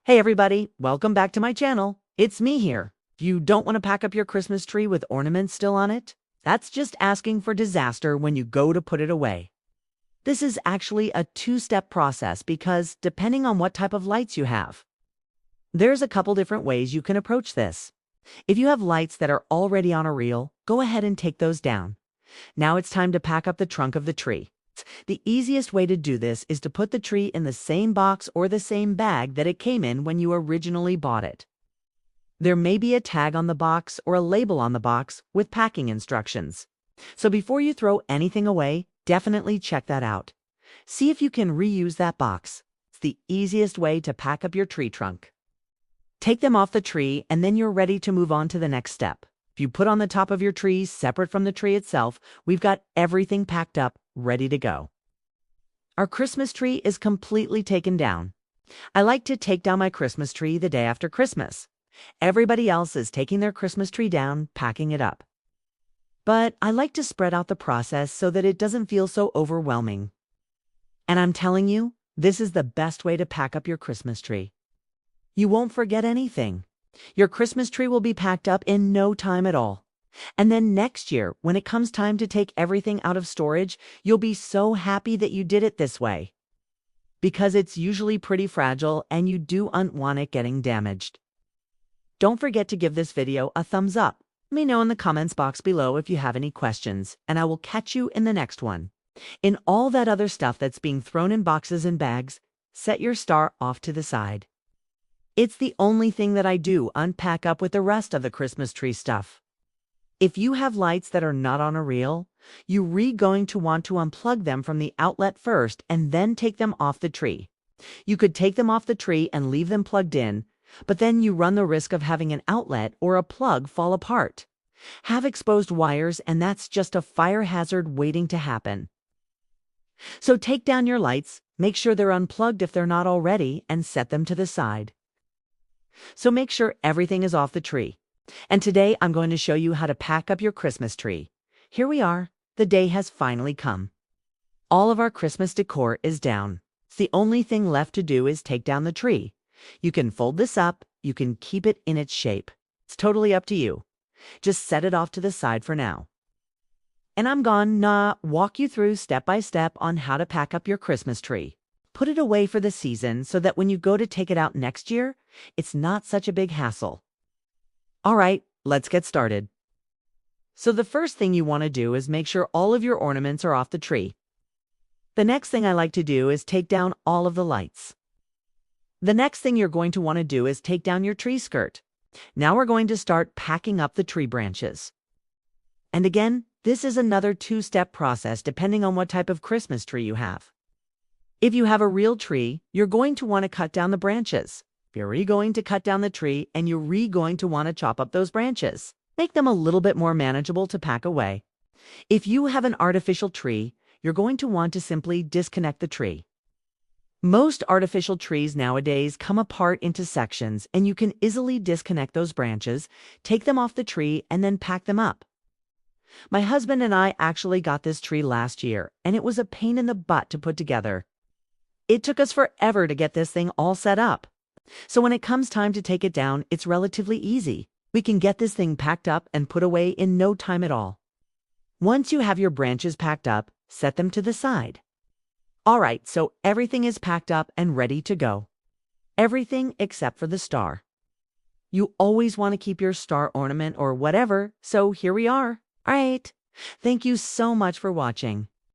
Hey everybody, welcome back to my channel. It's me here. You don't want to pack up your Christmas tree with ornaments still on it? That's just asking for disaster when you go to put it away. This is actually a two-step process because depending on what type of lights you have, there's a couple different ways you can approach this. If you have lights that are already on a reel, go ahead and take those down. Now it's time to pack up the trunk of the tree. The easiest way to do this is to put the tree in the same box or the same bag that it came in when you originally bought it. There may be a tag on the box or a label on the box with packing instructions. So before you throw anything away, definitely check that out. See if you can reuse that box. It's the easiest way to pack up your tree trunk. Take them off the tree and then you're ready to move on to the next step. If you put on the top of your tree separate from the tree itself, we've got everything packed up, ready to go. Our Christmas tree is completely taken down. I like to take down my Christmas tree the day after Christmas. Everybody else is taking their Christmas tree down, packing it up. But I like to spread out the process so that it doesn't feel so overwhelming. And I'm telling you, this is the best way to pack up your Christmas tree. You won't forget anything. Your Christmas tree will be packed up in no time at all. And then next year, when it comes time to take everything out of storage, you'll be so happy that you did it this way. Because it's usually pretty fragile and you don't want it getting damaged. Don't forget to give this video a thumbs up. Let me know in the comments box below if you have any questions, and I will catch you in the next one. In all that other stuff that's being thrown in boxes and bags, set your star off to the side. It's the only thing that I do unpack up with the rest of the Christmas tree stuff. If you have lights that are not on a reel, you're going to want to unplug them from the outlet first and then take them off the tree. You could take them off the tree and leave them plugged in, but then you run the risk of having an outlet or a plug fall apart. Have exposed wires and that's just a fire hazard waiting to happen. So take down your lights, make sure they're unplugged if they're not already, and set them to the side. So make sure everything is off the tree. And today I'm going to show you how to pack up your Christmas tree. Here we are. The day has finally come. All of our Christmas decor is down. The only thing left to do is take down the tree. You can fold this up. You can keep it in its shape. It's totally up to you. Just set it off to the side for now. And I'm gonna walk you through step by step on how to pack up your Christmas tree. Put it away for the season so that when you go to take it out next year, it's not such a big hassle. All right, let's get started. So the first thing you want to do is make sure all of your ornaments are off the tree. The next thing I like to do is take down all of the lights. The next thing you're going to want to do is take down your tree skirt. Now we're going to start packing up the tree branches. And again, this is another two-step process depending on what type of Christmas tree you have. If you have a real tree, you're going to want to cut down the branches. You're going to cut down the tree and you're going to want to chop up those branches. Make them a little bit more manageable to pack away. If you have an artificial tree, you're going to want to simply disconnect the tree. Most artificial trees nowadays come apart into sections and you can easily disconnect those branches, take them off the tree, and then pack them up. My husband and I actually got this tree last year and it was a pain in the butt to put together. It took us forever to get this thing all set up. So when it comes time to take it down, it's relatively easy. We can get this thing packed up and put away in no time at all. Once you have your branches packed up, set them to the side. All right, so everything is packed up and ready to go. Everything except for the star. You always want to keep your star ornament or whatever, so here we are. All right. Thank you so much for watching.